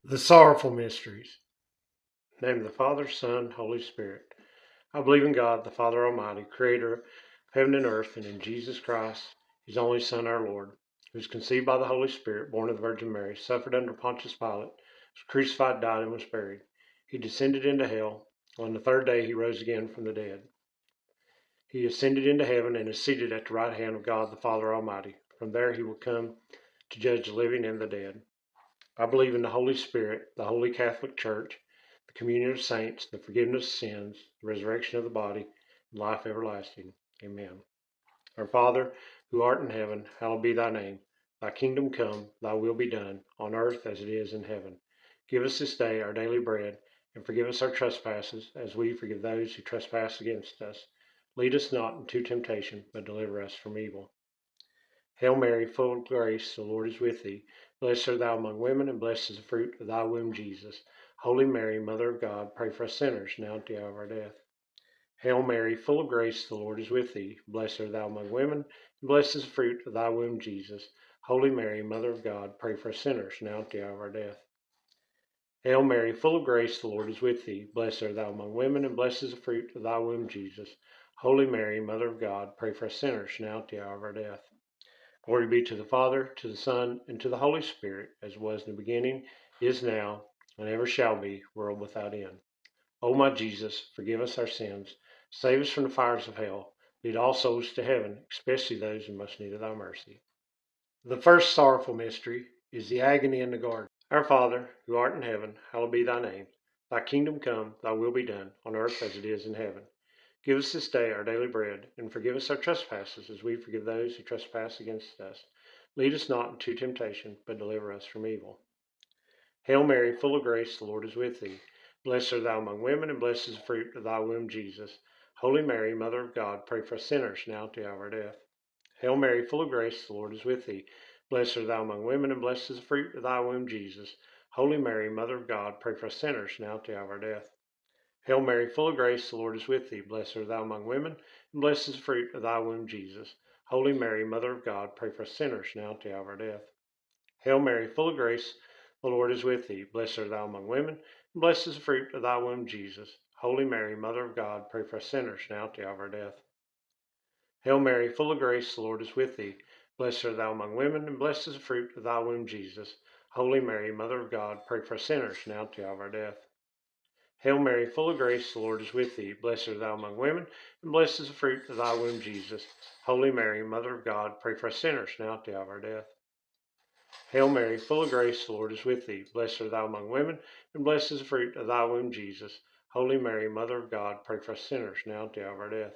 The Sorrowful Mysteries. In the name of the Father, Son, Holy Spirit. I believe in God, the Father Almighty, creator of heaven and earth, and in Jesus Christ, his only Son, our Lord, who was conceived by the Holy Spirit, born of the Virgin Mary, suffered under Pontius Pilate, was crucified, died, and was buried. He descended into hell. On the third day he rose again from the dead. He ascended into heaven and is seated at the right hand of God, the Father Almighty. From there he will come to judge the living and the dead. I believe in the Holy Spirit, the Holy Catholic Church, the communion of saints, the forgiveness of sins, the resurrection of the body, and life everlasting. Amen. Our Father, who art in heaven, hallowed be thy name. Thy kingdom come, thy will be done, on earth as it is in heaven. Give us this day our daily bread, and forgive us our trespasses, as we forgive those who trespass against us. Lead us not into temptation, but deliver us from evil. Hail Mary, full of grace, the Lord is with thee. Blessed art thou among women, and blessed is the fruit of thy womb, Jesus. Holy Mary, Mother of God, pray for us sinners, now and at the hour of our death. Hail Mary, full of grace, the Lord is with thee. Blessed art thou among women, and blessed is the fruit of thy womb, Jesus. Holy Mary, Mother of God, pray for us sinners, now and at the hour of our death. Hail Mary, full of grace, the Lord is with thee. Blessed art thou among women, and blessed is the fruit of thy womb, Jesus. Holy Mary, Mother of God, pray for us sinners, now and at the hour of our death. Glory be to the Father, to the Son, and to the Holy Spirit, as was in the beginning, is now, and ever shall be, world without end. O my Jesus, forgive us our sins, save us from the fires of hell, lead all souls to heaven, especially those in most need of thy mercy. The first sorrowful mystery is the agony in the garden. Our Father, who art in heaven, hallowed be thy name. Thy kingdom come, thy will be done, on earth as it is in heaven. Give us this day our daily bread, and forgive us our trespasses, as we forgive those who trespass against us. Lead us not into temptation, but deliver us from evil. Hail Mary, full of grace, the Lord is with thee. Blessed art thou among women, and blessed is the fruit of thy womb, Jesus. Holy Mary, Mother of God, pray for us sinners, now and at the hour of our death. Hail Mary, full of grace, the Lord is with thee. Blessed art thou among women, and blessed is the fruit of thy womb, Jesus. Holy Mary, Mother of God, pray for us sinners, now and at the hour of our death. Hail Mary, full of grace, the Lord is with thee. Blessed art thou among women, and blessed is the fruit of thy womb, Jesus. Holy Mary, Mother of God, pray for us sinners, now and at the hour of our death. Hail Mary, full of grace, the Lord is with thee. Blessed art thou among women, and blessed is the fruit of thy womb, Jesus. Holy Mary, Mother of God, pray for us sinners, now and at the hour of our death. Hail Mary, full of grace, the Lord is with thee. Blessed art thou among women, and blessed is the fruit of thy womb, Jesus. Holy Mary, Mother of God, pray for us sinners, now and at the hour of our death. Hail Mary, full of grace, the Lord is with thee. Blessed art thou among women, and blessed is the fruit of thy womb, Jesus. Holy Mary, Mother of God, pray for us sinners, now and at the hour of our death. Hail Mary, full of grace, the Lord is with thee. Blessed art thou among women, and blessed is the fruit of thy womb, Jesus. Holy Mary, Mother of God, pray for us sinners, now and at the hour of our death.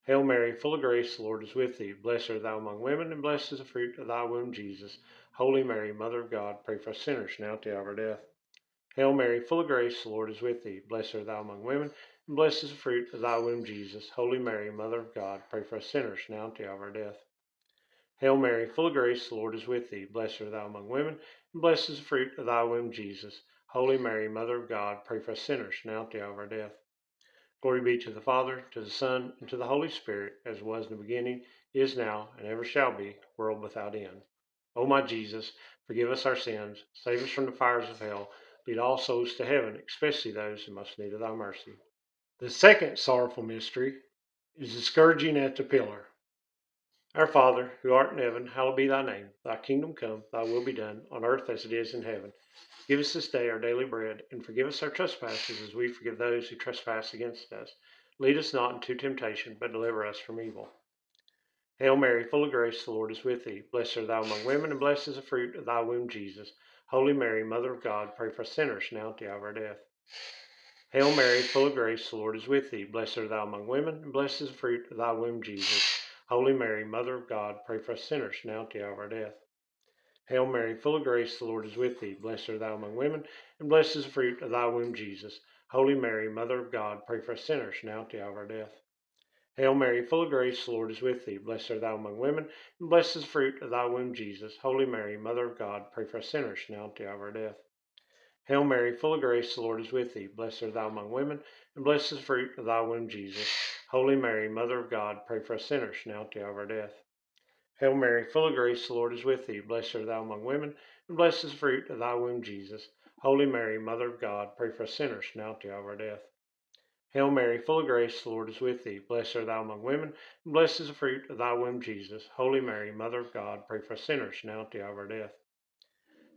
Hail Mary, full of grace, the Lord is with thee. Blessed art thou among women, and blessed is the fruit of thy womb, Jesus. Holy Mary, Mother of God, pray for us sinners, now and at the hour of our death. Hail Mary, full of grace, the Lord is with thee. Blessed art thou among women, and blessed is the fruit of thy womb, Jesus. Holy Mary, Mother of God, pray for us sinners, now and at the hour of our death. Hail Mary, full of grace, the Lord is with thee. Blessed art thou among women, and blessed is the fruit of thy womb, Jesus. Holy Mary, Mother of God, pray for us sinners, now and at the hour of our death. Glory be to the Father, to the Son, and to the Holy Spirit, as it was in the beginning, is now, and ever shall be, world without end. O my Jesus, forgive us our sins, save us from the fires of hell, lead all souls to heaven, especially those who most need of thy mercy. The second sorrowful mystery is the scourging at the pillar. Our Father, who art in heaven, hallowed be thy name. Thy kingdom come, thy will be done, on earth as it is in heaven. Give us this day our daily bread, and forgive us our trespasses, as we forgive those who trespass against us. Lead us not into temptation, but deliver us from evil. Hail Mary, full of grace, the Lord is with thee. Blessed art thou among women, and blessed is the fruit of thy womb, Jesus. Holy Mary, Mother of God, pray for us sinners, now and at the hour of our death. Hail Mary, full of grace, the Lord is with thee. Blessed art thou among women, and blessed is the fruit of thy womb, Jesus. Holy Mary, Mother of God, pray for us sinners, now and at the hour of our death. Hail Mary, full of grace, the Lord is with thee. Blessed art thou among women, and blessed is the fruit of thy womb, Jesus. Holy Mary, Mother of God, pray for us sinners, now at the hour of our death. Hail Mary, full of grace, the Lord is with thee. Blessed art thou among women, and blessed is the fruit of thy womb, Jesus. Holy Mary, Mother of God, pray for us sinners, now at the hour of our death. Hail Mary, full of grace, the Lord is with thee. Blessed art thou among women, and blessed is the fruit of thy womb, Jesus. Holy Mary, Mother of God, pray for us sinners, now at the hour of our death. Hail Mary, full of grace, the Lord is with thee. Blessed art thou among women, and blessed is the fruit of thy womb, Jesus. Holy Mary, Mother of God, pray for us sinners, now at the hour of our death. Hail Mary, full of grace, the Lord is with thee. Blessed art thou among women, and blessed is the fruit of thy womb, Jesus. Holy Mary, Mother of God, pray for us sinners, now at the hour of our death.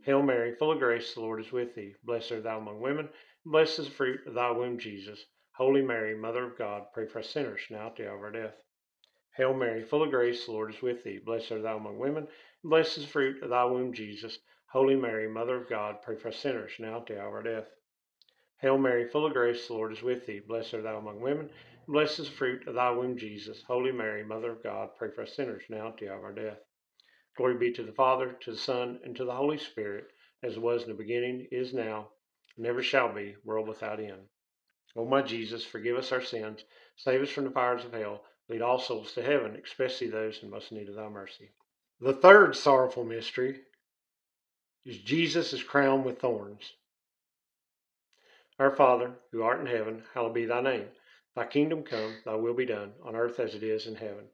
Hail Mary, full of grace, the Lord is with thee. Blessed art thou among women, and blessed is the fruit of thy womb, Jesus. Holy Mary, Mother of God, pray for us sinners, now at the hour of our death. Hail Mary, full of grace, the Lord is with thee. Blessed art thou among women, and blessed is the fruit of thy womb, Jesus. Holy Mary, Mother of God, pray for us sinners, now at the hour of our death. Hail Mary, full of grace, the Lord is with thee. Blessed art thou among women, and blessed is the fruit of thy womb, Jesus. Holy Mary, Mother of God, pray for us sinners, now at the hour of our death. Glory be to the Father, to the Son, and to the Holy Spirit, as it was in the beginning, is now, and ever shall be, world without end. O my Jesus, forgive us our sins, save us from the fires of hell, lead all souls to heaven, especially those in most need of thy mercy. The third sorrowful mystery is Jesus is crowned with thorns. Our Father, who art in heaven, hallowed be thy name. Thy kingdom come, thy will be done, on earth as it is in heaven.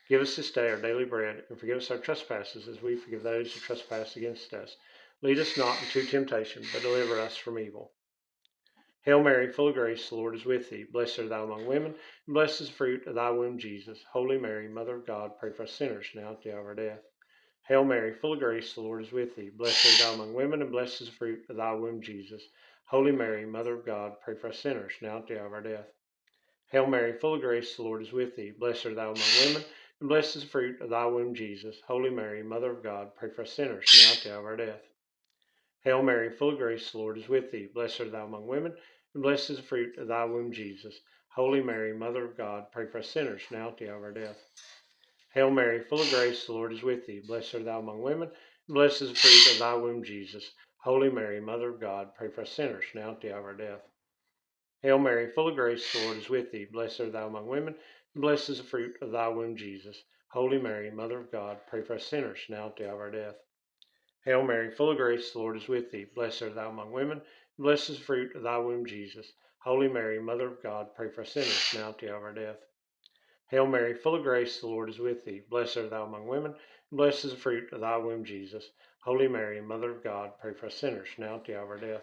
Give us this day our daily bread, and forgive us our trespasses, as we forgive those who trespass against us. Lead us not into temptation, but deliver us from evil. Hail Mary, full of grace, the Lord is with thee. Blessed art thou among women, and blessed is the fruit of thy womb, Jesus. Holy Mary, Mother of God, pray for us sinners, now at the hour of our death. Hail Mary, full of grace, the Lord is with thee. Blessed art thou among women, and blessed is the fruit of thy womb, Jesus. Holy Mary, Mother of God, pray for us sinners, now at the hour of our death. Hail Mary, full of grace, the Lord is with thee. Blessed art thou among women, and blessed is the fruit of thy womb, Jesus. Holy Mary, Mother of God, pray for us sinners, now at the hour of our death. Hail Mary, full of grace, the Lord is with thee. Blessed art thou among women, and blessed is the fruit of thy womb, Jesus. Holy Mary, Mother of God, pray for us sinners, now at the hour of our death. Hail Mary, full of grace, the Lord is with thee. Blessed art thou among women, and blessed is the fruit of thy womb, Jesus. Holy Mary, Mother of God, pray for us sinners, now at the hour of our death. Hail Mary, full of grace, the Lord is with thee. Blessed art thou among women, and blessed is the fruit of thy womb, Jesus. Holy Mary, Mother of God, pray for us sinners, now at the hour of our death. Hail Mary, full of grace, the Lord is with thee. Blessed art thou among women, and blessed is the fruit of thy womb, Jesus. Holy Mary, Mother of God, pray for us sinners, now at the hour of our death. Hail Mary, full of grace, the Lord is with thee. Blessed art thou among women, and blessed is the fruit of thy womb, Jesus. Holy Mary, Mother of God, pray for us sinners, now at the hour of our death.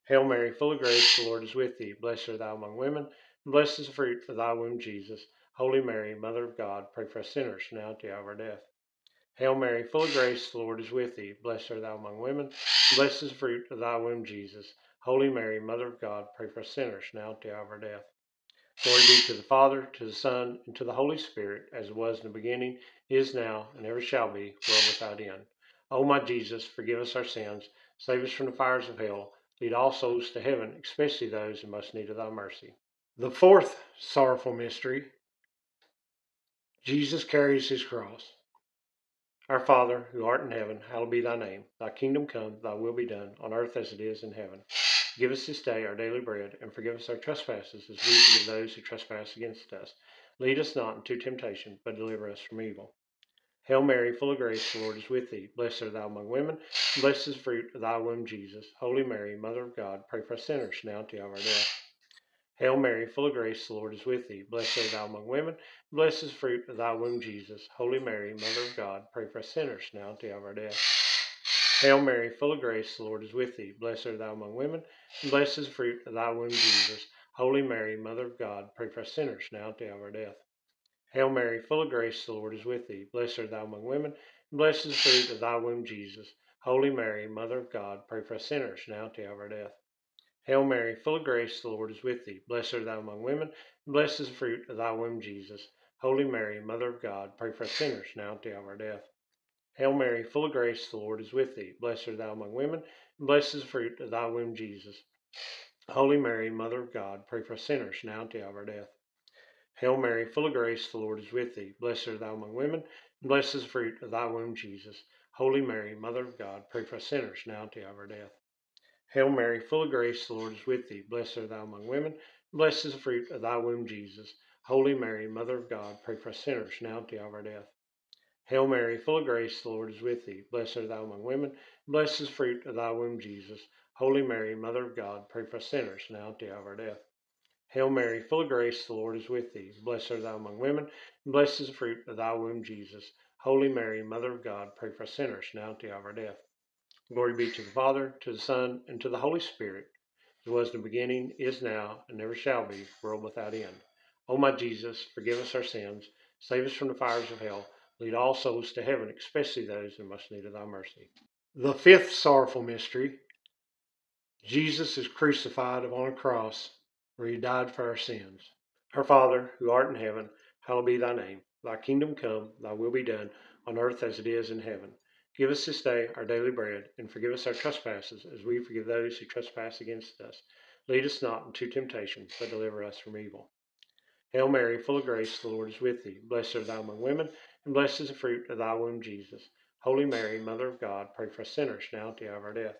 Hail Mary, full of grace, the Lord is with thee. Blessed art thou among women, and blessed is the fruit of thy womb, Jesus. Holy Mary, Mother of God, pray for us sinners, now at the hour of our death. Hail Mary, full of grace, the Lord is with thee. Blessed art thou among women, and blessed is the fruit of thy womb, Jesus. Holy Mary, Mother of God, pray for us sinners, now at the hour of our death. Glory be to the Father, to the Son, and to the Holy Spirit, as it was in the beginning, is now, and ever shall be, world without end. O my Jesus, forgive us our sins, save us from the fires of hell, lead all souls to heaven, especially those in most need of thy mercy. The fourth sorrowful mystery, Jesus carries his cross. Our Father, who art in heaven, hallowed be thy name. Thy kingdom come, thy will be done, on earth as it is in heaven. Give us this day our daily bread, and forgive us our trespasses, as we forgive those who trespass against us. Lead us not into temptation, but deliver us from evil. Hail Mary, full of grace, the Lord is with thee. Blessed art thou among women, and blessed is the fruit of thy womb, Jesus. Holy Mary, Mother of God, pray for us sinners, now at the hour of our death. Hail Mary, full of grace, the Lord is with thee. Blessed art thou among women, and blessed is the fruit of thy womb, Jesus. Holy Mary, Mother of God, pray for us sinners, now at the hour of our death. Hail Mary, full of grace, the Lord is with thee. Blessed art thou among women, and blessed is the fruit of thy womb, Jesus. Holy Mary, Mother of God, pray for us sinners, now at the hour of our death. Hail Mary, full of grace, the Lord is with thee. Blessed art thou among women, and blessed is the fruit of thy womb, Jesus. Holy Mary, Mother of God, pray for us sinners, now at the hour of our death. Hail Mary, full of grace, the Lord is with thee. Blessed art thou among women, and blessed is the fruit of thy womb, Jesus. Holy Mary, Mother of God, pray for us sinners, now at the hour of our death. Hail Mary, full of grace, the Lord is with thee. Blessed art thou among women, and blessed is the fruit of thy womb, Jesus. Holy Mary, Mother of God, pray for us sinners, now at the hour of our death. Hail Mary, full of grace, the Lord is with thee. Blessed art thou among women, and blessed is the fruit of thy womb, Jesus. Holy Mary, Mother of God, pray for us sinners, now at the hour of our death. Hail Mary, full of grace, the Lord is with thee. Blessed art thou among women, and blessed is the fruit of thy womb, Jesus. Holy Mary, Mother of God, pray for us sinners, now at the hour of our death. Hail Mary, full of grace, the Lord is with thee. Blessed art thou among women, and blessed is the fruit of thy womb, Jesus. Holy Mary, Mother of God, pray for us sinners, now at the hour of our death. Hail Mary, full of grace, the Lord is with thee. Blessed art thou among women, and blessed is the fruit of thy womb, Jesus. Holy Mary, Mother of God, pray for us sinners, now at the hour of our death. Glory be to the Father, to the Son, and to the Holy Spirit, as was in the beginning, is now, and never shall be, world without end. O my Jesus, forgive us our sins, save us from the fires of hell, lead all souls to heaven, especially those in most need of thy mercy. The fifth sorrowful mystery, Jesus is crucified upon a cross where he died for our sins. Our Father, who art in heaven, hallowed be thy name. Thy kingdom come, thy will be done, on earth as it is in heaven. Give us this day our daily bread, and forgive us our trespasses, as we forgive those who trespass against us. Lead us not into temptation, but deliver us from evil. Hail Mary, full of grace, the Lord is with thee. Blessed art thou among women, and blessed is the fruit of thy womb, Jesus. Holy Mary, Mother of God, pray for us sinners, now and at the hour of our death.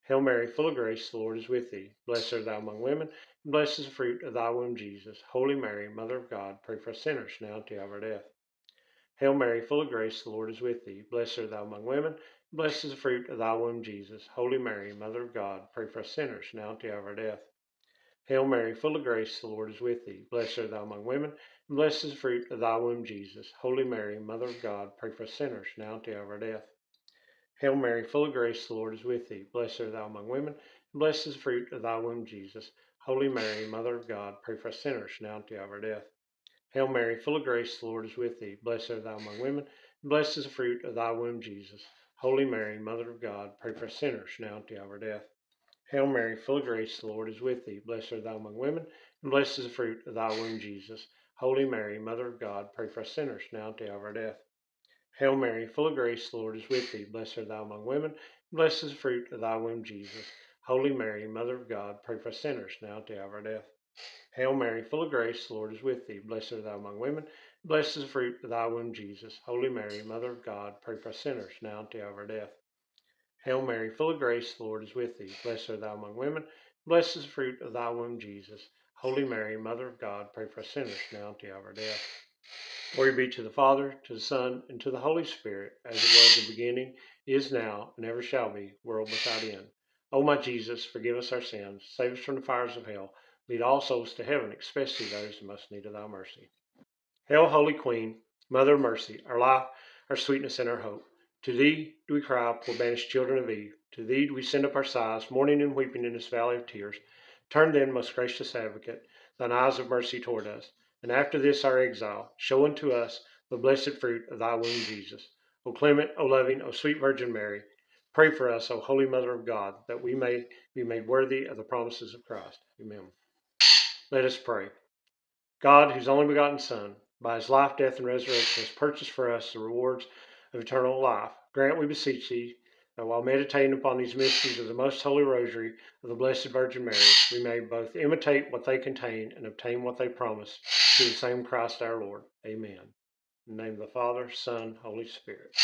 Hail Mary, full of grace, the Lord is with thee. Blessed art thou among women, and blessed is the fruit of thy womb, Jesus. Holy Mary, Mother of God, pray for us sinners, now and at the hour of our death. Hail Mary, full of grace, the Lord is with thee. Blessed art thou among women, and blessed is the fruit of thy womb, Jesus. Holy Mary, Mother of God, pray for us sinners, now and at the hour of our death. Hail Mary, full of grace, the Lord is with thee. Blessed art thou among women, and blessed is the fruit of thy womb, Jesus. Holy Mary, Mother of God, pray for us sinners, now and at the hour of our death. Hail Mary, full of grace, the Lord is with thee. Blessed art thou among women, and blessed is the fruit of thy womb, Jesus. Holy Mary, Mother of God, pray for us sinners, now and at the hour of our death. Hail Mary, full of grace, the Lord is with thee. Blessed art thou among women, and blessed is the fruit of thy womb, Jesus. Holy Mary, Mother of God, pray for us sinners, now and at the hour of our death. Hail Mary, full of grace, the Lord is with thee. Blessed art thou among women, and blessed is the fruit of thy womb, Jesus. Holy Mary, Mother of God, pray for us sinners, now and at the hour of our death. Hail Mary, full of grace, the Lord is with thee. Blessed art thou among women, and blessed is the fruit of thy womb, Jesus. Holy Mary, Mother of God, pray for us sinners, now at the hour of our death. Hail Mary, full of grace, the Lord is with thee. Blessed art thou among women, and blessed is the fruit of thy womb, Jesus. Holy Mary, Mother of God, pray for us sinners, now at the hour of our death. Hail Mary, full of grace, the Lord is with thee. Blessed art thou among women, and blessed is the fruit of thy womb, Jesus. Holy Mary, Mother of God, pray for us sinners, now at the hour of our death. Glory be to the Father, to the Son, and to the Holy Spirit, as it was in the beginning, is now, and ever shall be, world without end. O my Jesus, forgive us our sins, save us from the fires of hell, lead all souls to heaven, especially those in most need of thy mercy. Hail, Holy Queen, Mother of Mercy, our life, our sweetness, and our hope. To thee do we cry, poor banished children of Eve. To thee do we send up our sighs, mourning and weeping in this valley of tears. Turn then, most gracious Advocate, thine eyes of mercy toward us, and after this our exile, show unto us the blessed fruit of thy womb, Jesus. O clement, O loving, O sweet Virgin Mary, pray for us, O Holy Mother of God, that we may be made worthy of the promises of Christ. Amen. Let us pray. God, whose only begotten Son, by his life, death, and resurrection, has purchased for us the rewards of eternal life, grant, we beseech thee, that while meditating upon these mysteries of the most holy Rosary of the Blessed Virgin Mary, we may both imitate what they contain and obtain what they promise, through the same Christ our Lord. Amen. In the name of the Father, Son, Holy Spirit.